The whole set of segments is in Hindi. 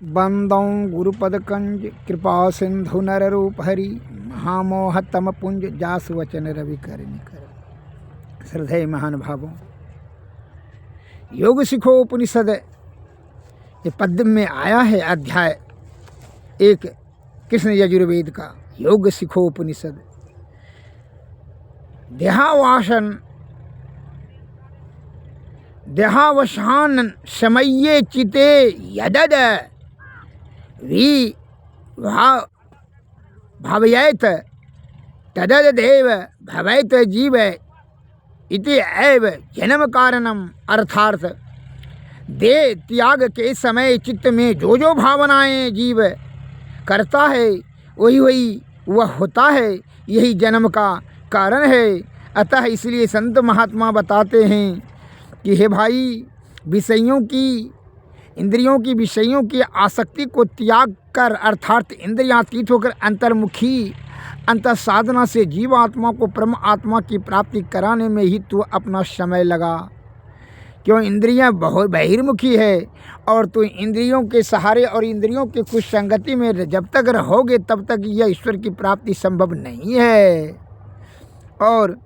बंदों गुरुपद कंज कृपा सिंधु नर रूप हरि महामोह तम पुंज जास वचन रवि कर निकर। श्रद्धेय महान भावों, योग सिखो उपनिषद ये पद्य में आया है। अध्याय 1 कृष्ण यजुर्वेद का योग सिखो उपनिषद। देहावसान समये चिते यदद भावयेत तदद देव भवेत जीव इति एव जन्म कारणम। अर्थात देह त्याग के समय चित्त में जो भावनाएं जीव करता है वही वह होता है, यही जन्म का कारण है। अतः इसलिए संत महात्मा बताते हैं कि हे भाई, विषयों की इंद्रियों की विषयों की आसक्ति को त्याग कर अर्थात इंद्रियातीत होकर अंतर्मुखी अंतर साधना से जीवात्मा को परम आत्मा की प्राप्ति कराने में ही तू अपना समय लगा। क्यों? इंद्रियां बहुत बहिर्मुखी है और तू इंद्रियों के सहारे और इंद्रियों के कुछ संगति में जब तक रहोगे तब तक यह ईश्वर की प्राप्ति संभव नहीं है। और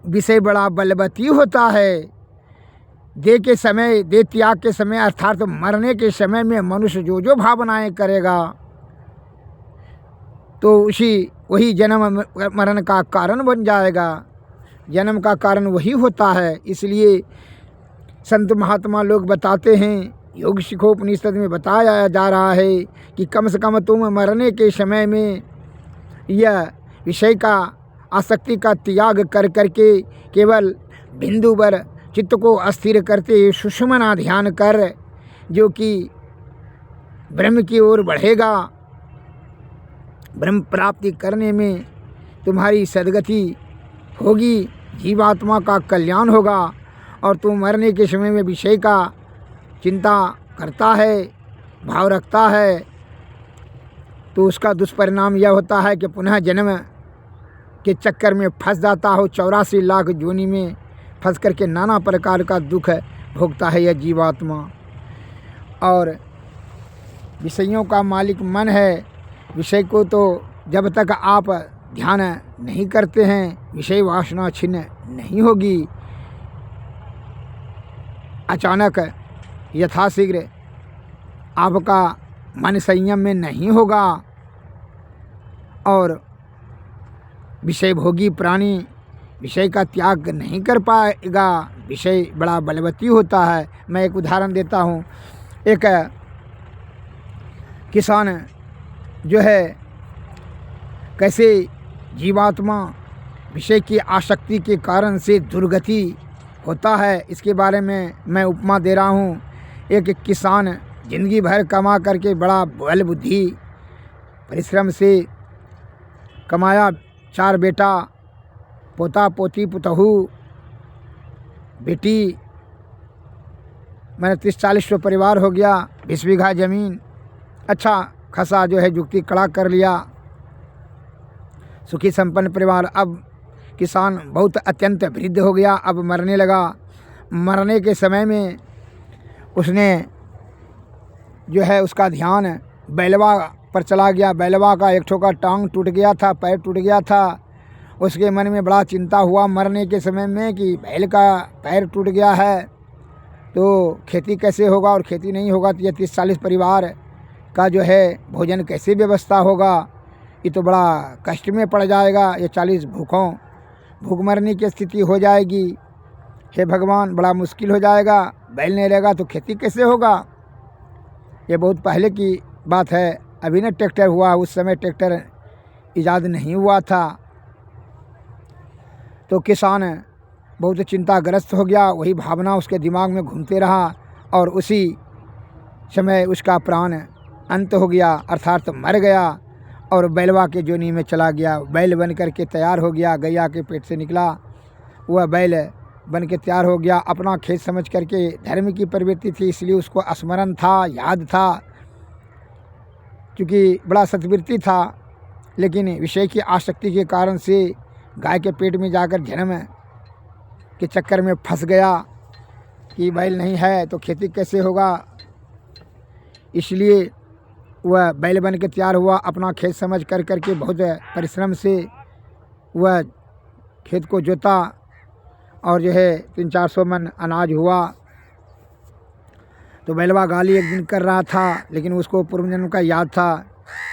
विषय बड़ा बलवती होता है। देह के समय, देह त्याग के समय अर्थात मरने के समय में मनुष्य जो भावनाएं करेगा तो वही जन्म मरण का कारण बन जाएगा। जन्म का कारण वही होता है। इसलिए संत महात्मा लोग बताते हैं, योग सिखो उपनिषद में बताया जा रहा है कि कम से कम तुम मरने के समय में यह विषय का आसक्ति का त्याग कर करके केवल बिंदु भर चित्त को अस्थिर करते सुषुम्ना ध्यान कर, जो कि ब्रह्म की ओर बढ़ेगा। ब्रह्म प्राप्ति करने में तुम्हारी सद्गति होगी, जीवात्मा का कल्याण होगा। और तुम मरने के समय में विषय का चिंता करता है, भाव रखता है, तो उसका दुष्परिणाम यह होता है कि पुनः जन्म के चक्कर में फंस जाता हो। 84 लाख योनि में फंस करके नाना प्रकार का दुख भोगता है यह जीवात्मा। और विषयों का मालिक मन है। विषय को तो जब तक आप ध्यान नहीं करते हैं विषय वासना छिन्न नहीं होगी। अचानक यथाशीघ्र आपका मन संयम में नहीं होगा और विषय भोगी प्राणी विषय का त्याग नहीं कर पाएगा। विषय बड़ा बलवती होता है। मैं एक उदाहरण देता हूँ। एक किसान जो है कैसे जीवात्मा विषय की आसक्ति के कारण से दुर्गति होता है, इसके बारे में मैं उपमा दे रहा हूँ। एक किसान जिंदगी भर कमा करके बड़ा बल बुद्धि परिश्रम से कमाया, 4 बेटा, पोता पोती, पुतहू बेटी, मैंने 30-40 परिवार हो गया, 20 बीघा ज़मीन, अच्छा खासा जो है जुक्ति कड़ा कर लिया, सुखी संपन्न परिवार। अब किसान बहुत अत्यंत वृद्ध हो गया, अब मरने लगा। मरने के समय में उसने जो है उसका ध्यान बैलवा पर चला गया। बैलवा का एक ठोका टांग टूट गया था, पैर टूट गया था। उसके मन में बड़ा चिंता हुआ मरने के समय में कि बैल का पैर टूट गया है तो खेती कैसे होगा, और खेती नहीं होगा तो ये 30-40 परिवार का जो है भोजन कैसे व्यवस्था होगा, ये तो बड़ा कष्ट में पड़ जाएगा। ये 40 भूख मरने की स्थिति हो जाएगी। हे भगवान, बड़ा मुश्किल हो जाएगा, बैल नहीं रहेगा तो खेती कैसे होगा। ये बहुत पहले की बात है, अभी न ट्रैक्टर हुआ, उस समय ट्रैक्टर ईजाद नहीं हुआ था। तो किसान बहुत चिंताग्रस्त हो गया, वही भावना उसके दिमाग में घूमते रहा और उसी समय उसका प्राण अंत हो गया, अर्थात मर गया और बैलवा के जोनी में चला गया। बैल बन करके तैयार हो गया, गैया के पेट से निकला, वह बैल बन के तैयार हो गया। अपना खेत समझ करके, धर्म की प्रवृत्ति थी इसलिए उसको स्मरण था, याद था, क्योंकि बड़ा सत्वृत्ति था। लेकिन विषय की आसक्ति के कारण से गाय के पेट में जाकर जन्म के चक्कर में फंस गया कि बैल नहीं है तो खेती कैसे होगा, इसलिए वह बैल बन के तैयार हुआ, अपना खेत समझ कर करके बहुत परिश्रम से वह खेत को जोता और जो है 300-400 मन अनाज हुआ। तो बैलवा गाली एक दिन कर रहा था, लेकिन उसको पूर्व जन्म का याद था,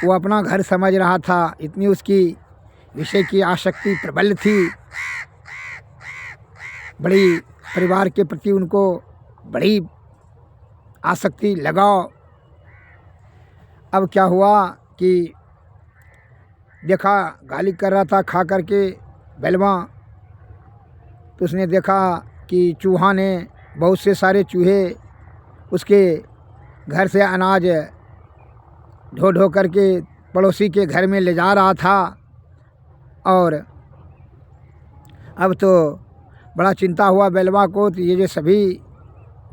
वो अपना घर समझ रहा था, इतनी उसकी विषय की आसक्ति प्रबल थी, बड़ी परिवार के प्रति उनको बड़ी आसक्ति लगाव। अब क्या हुआ कि देखा गाली कर रहा था खा करके बैलवा, तो उसने देखा कि चूहा ने बहुत से सारे चूहे उसके घर से अनाज ढो ढो करके पड़ोसी के घर में ले जा रहा था। और अब तो बड़ा चिंता हुआ बैलवा को, तो ये जो सभी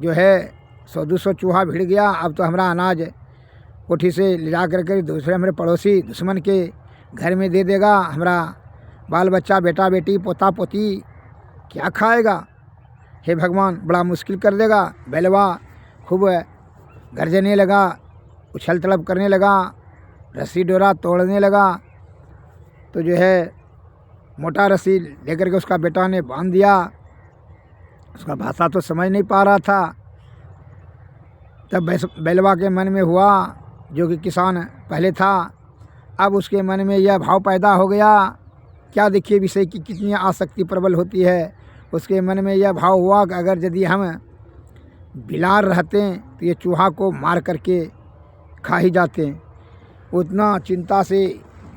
जो है 100-200 चूहा भिड़ गया, अब तो हमारा अनाज कोठी से ले जा कर दूसरे हमारे पड़ोसी दुश्मन के घर में दे देगा, हमारा बाल बच्चा बेटा बेटी पोता पोती क्या खाएगा, हे भगवान बड़ा मुश्किल कर देगा। बैलवा खूब गरजने लगा, उछल तड़प करने लगा, रस्सी डोरा तोड़ने लगा। तो जो है मोटा रस्सी लेकर के उसका बेटा ने बांध दिया। उसका भाषा तो समझ नहीं पा रहा था। तब बैलवा के मन में हुआ, जो कि किसान पहले था, अब उसके मन में यह भाव पैदा हो गया। क्या देखिए विषय की कितनी आसक्ति प्रबल होती है। उसके मन में यह भाव हुआ कि अगर यदि हम बिलार रहते तो ये चूहा को मार करके खा ही जाते। उतना चिंता से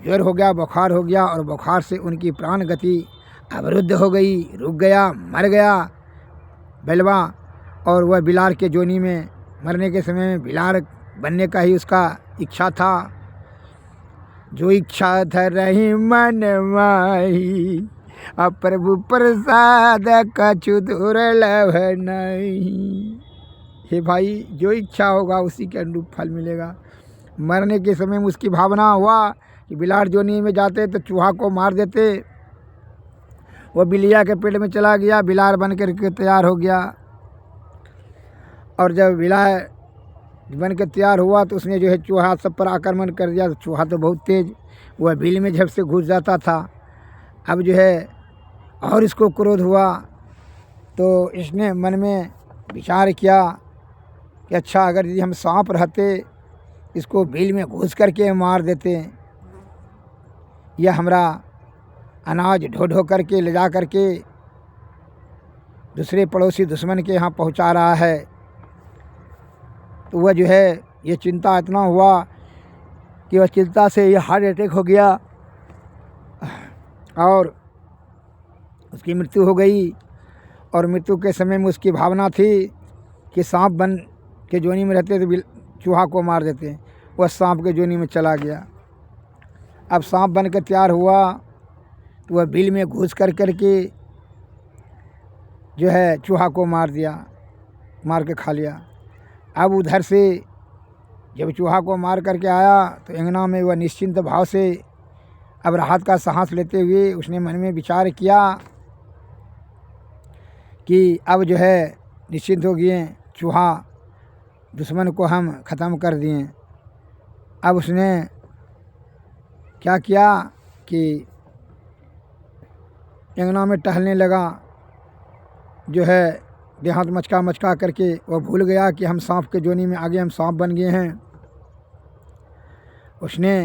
ज्वर हो गया, बुखार हो गया, और बुखार से उनकी प्राण गति अवरुद्ध हो गई, रुक गया, मर गया बैलवा। और वह बिलार के जोनी में मरने के समय में बिलार बनने का ही उसका इच्छा था। जो इच्छा धरहि मन माही, अब प्रभु प्रसाद कछु दुर्लभ नहीं। हे भाई, जो इच्छा होगा उसी के अनुरूप फल मिलेगा। मरने के समय में उसकी भावना हुआ कि बिलार जोनी में जाते तो चूहा को मार देते। वो बिलिया के पेट में चला गया, बिलार बन कर के तैयार हो गया। और जब बिलार बन के तैयार हुआ तो उसने जो है चूहा सब पर आक्रमण कर दिया। तो चूहा तो बहुत तेज, वह बिल में झप से घुस जाता था। अब जो है और इसको क्रोध हुआ, तो इसने मन में विचार किया कि अच्छा अगर यदि हम सांप रहते, इसको बिल में घुस करके मार देते, यह हमारा अनाज ढो ढो करके ले जा करके दूसरे पड़ोसी दुश्मन के यहाँ पहुँचा रहा है। तो वह जो है ये चिंता इतना हुआ कि वह चिंता से ये हार्ट अटैक हो गया और उसकी मृत्यु हो गई। और मृत्यु के समय में उसकी भावना थी कि सांप बन के जोनी में रहते तो चूहा को मार देते। वह सांप के जोनी में चला गया। अब सांप बन के तैयार हुआ तो वह बिल में घुस कर के जो है चूहा को मार दिया, मार के खा लिया। अब उधर से जब चूहा को मार करके आया तो अंगना में वह निश्चिंत भाव से अब राहत का सांस लेते हुए उसने मन में विचार किया कि अब जो है निश्चिंत हो गए, चूहा दुश्मन को हम ख़त्म कर दिए। अब उसने क्या किया कि अंगना में टहलने लगा, जो है देहात मचका मचका करके। वह भूल गया कि हम सांप के जोनी में आगे हम सांप बन गए हैं। उसने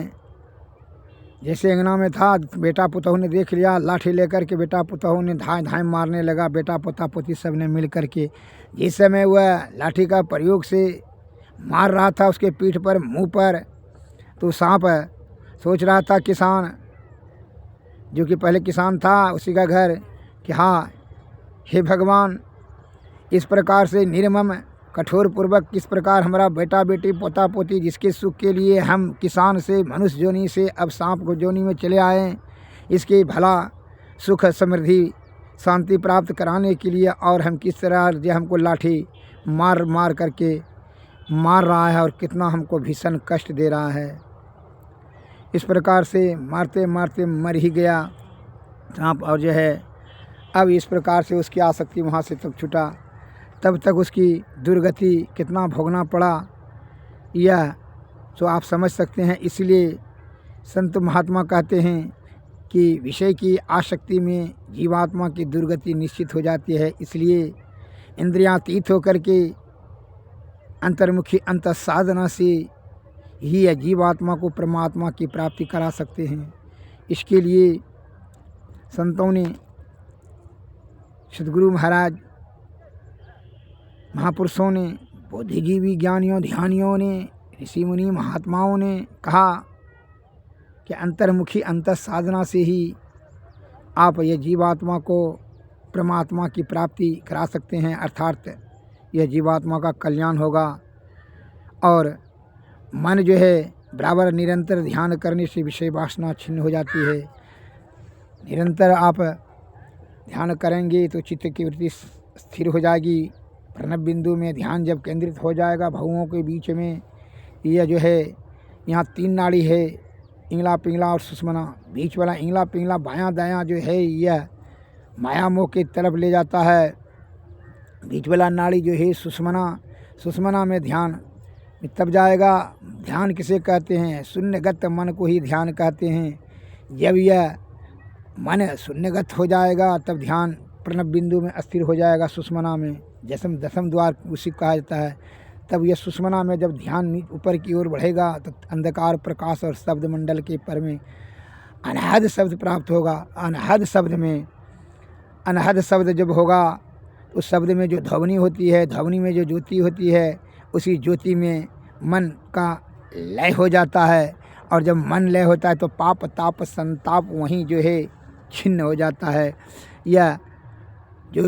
जैसे अंगना में था, बेटा पुतहू ने देख लिया, लाठी लेकर के बेटा पुतहू ने धाए धाए मारने लगा। बेटा पोता पोती सब ने मिल करके जिस समय वह लाठी का प्रयोग से मार रहा था उसके पीठ पर, मुंह पर, तो सांप सोच रहा था, किसान जो कि पहले किसान था उसी का घर, कि हाँ हे भगवान, इस प्रकार से निर्मम कठोर पूर्वक किस प्रकार हमारा बेटा बेटी पोता पोती जिसके सुख के लिए हम किसान से मनुष्य जोनी से अब सांप को जोनी में चले आए, इसके भला सुख समृद्धि शांति प्राप्त कराने के लिए, और हम किस तरह जो हमको लाठी मार मार करके मार रहा है और कितना हमको भीषण कष्ट दे रहा है। इस प्रकार से मारते मारते मर ही गया सांप। और जो है अब इस प्रकार से उसकी आसक्ति वहाँ से तब छूटा। तब तक उसकी दुर्गति कितना भोगना पड़ा। यह तो आप समझ सकते हैं। इसलिए संत महात्मा कहते हैं कि विषय की आसक्ति में जीवात्मा की दुर्गति निश्चित हो जाती है। इसलिए इंद्रियातीत होकर के अंतर्मुखी अंत साधना से ही यह जीवात्मा को परमात्मा की प्राप्ति करा सकते हैं। इसके लिए संतों ने, सद्गुरु महाराज, महापुरुषों ने, बुद्धिजीवी ज्ञानियों ध्यानियों ने, ऋषि मुनि महात्माओं ने कहा कि अंतर्मुखी अंत साधना से ही आप यह जीवात्मा को परमात्मा की प्राप्ति करा सकते हैं, अर्थात यह जीवात्मा का कल्याण होगा। और मन जो है बराबर निरंतर ध्यान करने से विषय वासना छिन्न हो जाती है। निरंतर आप ध्यान करेंगे तो चित्त की वृत्ति स्थिर हो जाएगी। प्रणव बिंदु में ध्यान जब केंद्रित हो जाएगा, भवों के बीच में यह जो है, यहाँ 3 नाड़ी है, इंगला पिंगला और सुषमना। बीच वाला इंगला पिंगला बायां दायां जो है यह माया मोह की तरफ ले जाता है। बीच वाला नाड़ी जो है सुषमना, सुषमना में ध्यान तब जाएगा। ध्यान किसे कहते हैं? शून्यगत मन को ही ध्यान कहते हैं। जब यह मन शून्यगत हो जाएगा तब ध्यान प्रणव बिंदु में अस्थिर हो जाएगा। सुषमना में दसम द्वार उसी कहा जाता है। तब यह सुषमना में जब ध्यान ऊपर की ओर बढ़ेगा तो अंधकार प्रकाश और शब्द मंडल के पर में अनहद शब्द प्राप्त होगा। अनहद शब्द में, अनहद शब्द जब होगा उस शब्द में जो ध्वनि होती है, ध्वनि में जो ज्योति होती है, उसी ज्योति में मन का लय हो जाता है। और जब मन लय होता है तो पाप ताप संताप वहीं जो है छिन्न हो जाता है। यह जो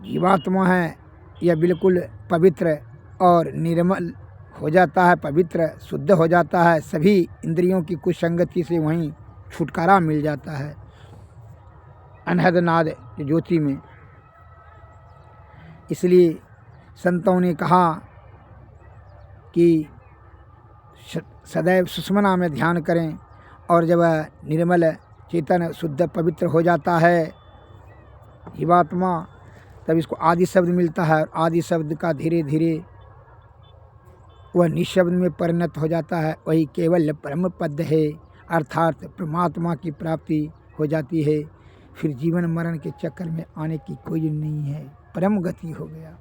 जीवात्मा है यह बिल्कुल पवित्र और निर्मल हो जाता है, पवित्र शुद्ध हो जाता है। सभी इंद्रियों की कुसंगति से वहीं छुटकारा मिल जाता है अनहद नाद ज्योति में। इसलिए संतों ने कहा कि सदैव सुषमना में ध्यान करें। और जब निर्मल चेतन शुद्ध पवित्र हो जाता है जीवात्मा, तब इसको आदि शब्द मिलता है। और आदि शब्द का धीरे धीरे वह निशब्द में परिणत हो जाता है। वही केवल परम पद है, अर्थात परमात्मा की प्राप्ति हो जाती है। फिर जीवन मरण के चक्कर में आने की कोई नहीं है, परम गति हो गया।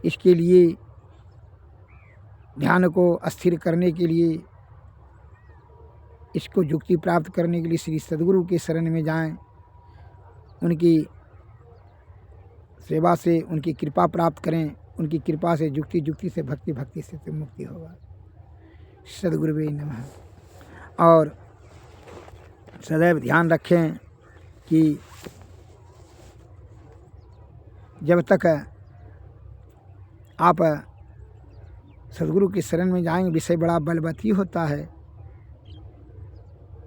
इसके लिए ध्यान को अस्थिर करने के लिए, इसको युक्ति प्राप्त करने के लिए श्री सद्गुरु के शरण में जाएं। उनकी सेवा से उनकी कृपा प्राप्त करें। उनकी कृपा से युक्ति से भक्ति से तो मुक्ति होगा। सद्गुरुवे नमः। और सदैव ध्यान रखें कि जब तक आप सद्गुरु के शरण में जाएंगे, विषय बड़ा बलवती होता है।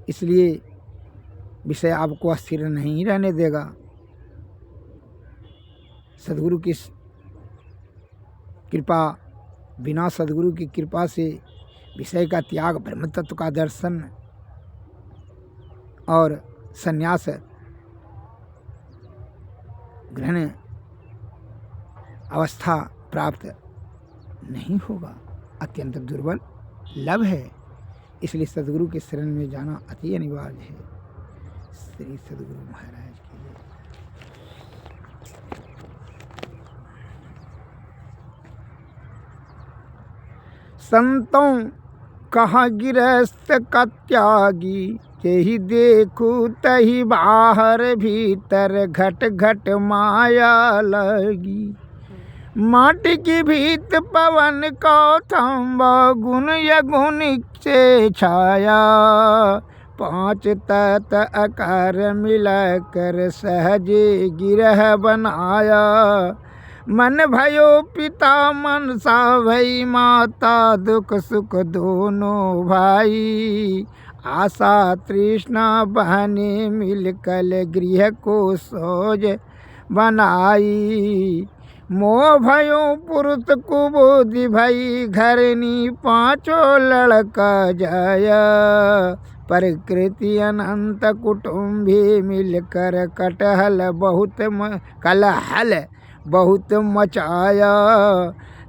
इसलिए विषय आपको अस्थिर नहीं रहने देगा। सद्गुरु की कृपा, बिना सद्गुरु की कृपा से विषय का त्याग, ब्रह्म तत्व का दर्शन और संन्यास ग्रहण अवस्था प्राप्त नहीं होगा। अत्यंत दुर्बल लभ है। इसलिए सद्गुरु के शरण में जाना अति अनिवार्य है। श्री सद्गुरु महाराज की जय। संतों कहा गृहस्थ का त्यागी, यही देखू तही बाहर भीतर घट घट माया लगी। माटी की भीत पवन को थम्बा, गुण यगुण से छाया। 5 तत्व आकार मिलाकर सहजे गिरह बनाया। मन भयो पिता मनसा भई माता, दुख सुख दोनों भाई। आशा तृष्णा बहने मिलकर गृह को सोज बनाई। मोह भयो पुरुष कुबोधि भई, घरनी 5 लड़का जाया। प्रकृति अनंत कुटुंबी मिलकर कलहल बहुत मचाया।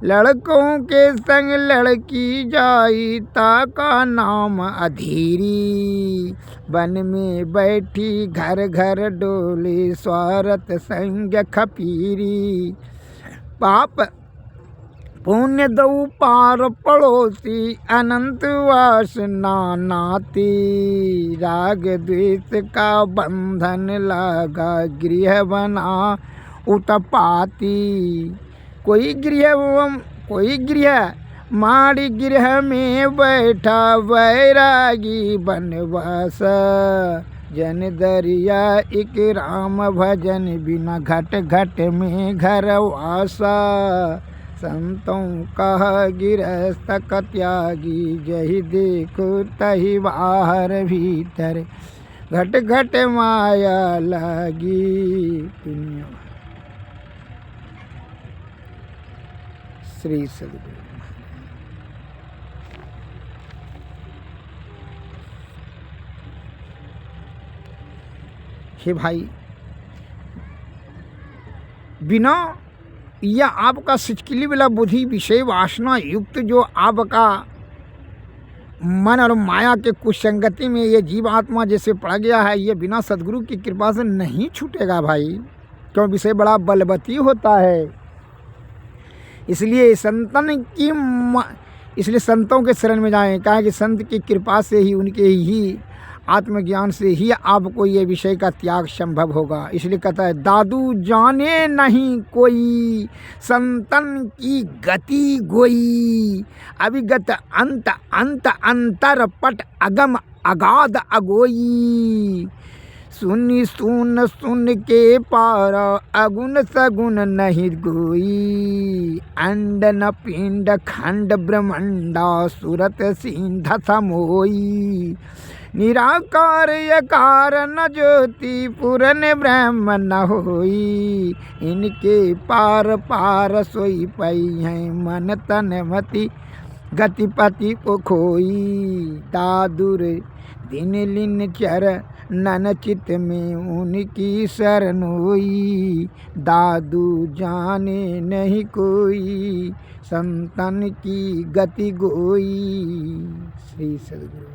लड़कों के संग लड़की जाई ताका नाम अधीरी। वन में बैठी घर घर डोले स्वार्थ संग खपीरी। पाप पुण्य दऊ पार पड़ोसी अनंत वासना नाती। राग द्वेष का बंधन लगा गृह बना उत्पाती। कोई गृह माड़ी गृह में बैठा वैरागी बनवास। जन दरिया एक राम भजन बिना घट घट में घर वासा। संतों कहा गिरस्त का त्यागी जही देखो तही बाहर भीतर घट घट माया लागी। दुनिया श्री सद्गुरु। हे भाई, बिना या आपका सिचकिली वाला बुद्धि विषय वासना युक्त जो आपका मन और माया के कुसंगति में ये जीवात्मा जैसे पड़ गया है, ये बिना सद्गुरु की कृपा से नहीं छूटेगा भाई। क्यों? विषय बड़ा बलवती होता है। इसलिए संतों के शरण में जाएं। कहा कि संत की कृपा से ही, उनके ही आत्मज्ञान से ही आपको ये विषय का त्याग संभव होगा। इसलिए कहता है दादू जाने नहीं कोई संतन की गति गोई। अविगत अंत अंत अंतर पट अगम अगाध अगोई। सुन के पारा अगुण सगुण नहीं गोई। अंड न पिंड खंड ब्रह्मंडा सुरत सिंध समोई। निराकार यकार न ज्योति पूरन ब्रह्म न होई। इनके पार पार सोई पई है मन तन मति गतिपति को खोई। दादुर दिन लिन चर नन चित में उनकी शरण होई। दादू जाने नहीं कोई संतन की गति गोई। श्री सद्गुरु।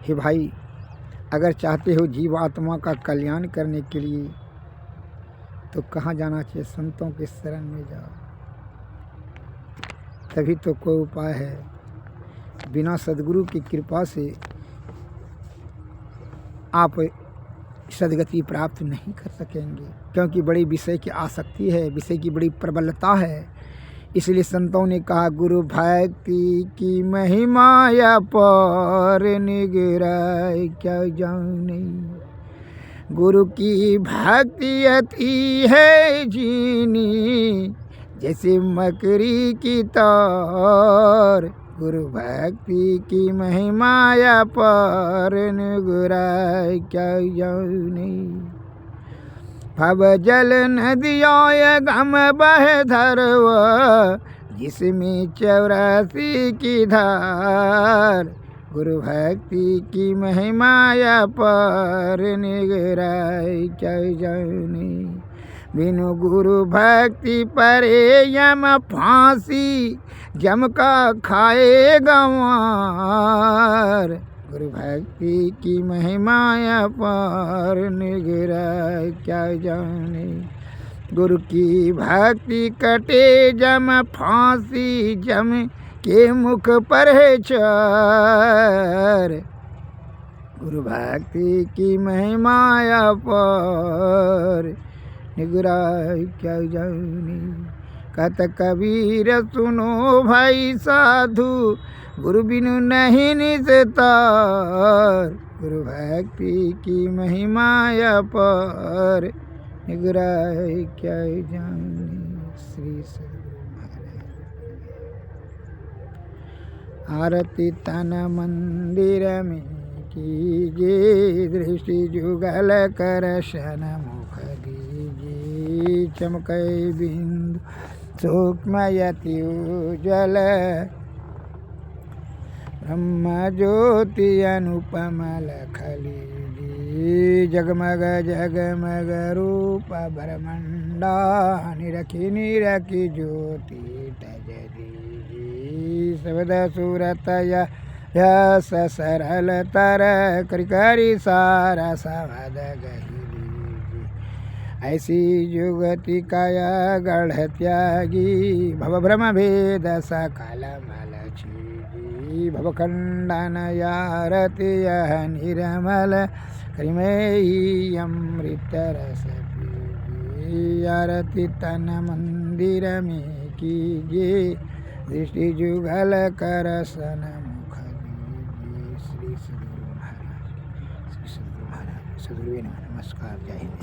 हे भाई, अगर चाहते हो जीवात्मा का कल्याण करने के लिए तो कहाँ जाना चाहिए? संतों के शरण में जाओ, तभी तो कोई उपाय है। बिना सद्गुरु की कृपा से आप सद्गति प्राप्त नहीं कर सकेंगे, क्योंकि बड़ी विषय की आसक्ति है, विषय की बड़ी प्रबलता है। इसलिए संतों ने कहा गुरु भक्ति की महिमा या पर निगराय क्या जाने। गुरु की भक्ति अति है जीनी जैसे मकड़ी की तार। गुरु भक्ति की महिमा या पर निगराय क्या जाने। भव जल नदिया गम बह धरवा जिसमें 84 की धार। गुरु भक्ति की महिमा या पर निगराय क्या जाने। बिनु गुरु भक्ति परे यम फांसी जम का खाए गंवार। गुरु भक्ति की महिमा अपार निगराय क्या जाने। गुरु की भक्ति कटे जम फांसी जम के मुख पर है चार। गुरु भक्ति की महिमा अपार निगराय क्या जाने। कहत कबीर सुनो भाई साधु गुरु बिनु नहीं निस्तार। गुरु भक्ति की महिमा अपार निगराय क्या जाने। श्री सद्गुरु महाराज। आरती तन मंदिर में कीजिए दृष्टि जुगल कर शन मुख दीजिए। चमकई बिंदु सूक्ष्मयति उज्ज्वल ब्रह्म ज्योति अनुपम लख लीजिए। जगमग जगमग रूप ब्रह्मंडा निरखी निरखी ज्योति तज दीजी शब्द सूरत यस सरल तर करि करि सारा सवद गही लीजी ऐसी जुगति काया गढ़ त्यागी भव भ्रम भेद सकल मल छीजी भव खंडन यारति यह निर्मल करिमेयी अमृत रस पीजी आरती तन मंदिर में कीजिए दृष्टि जुगल कर सन मुख दीजिए श्री सद्गुरु महाराज सद्गुरु नमस्कार जय हिंद।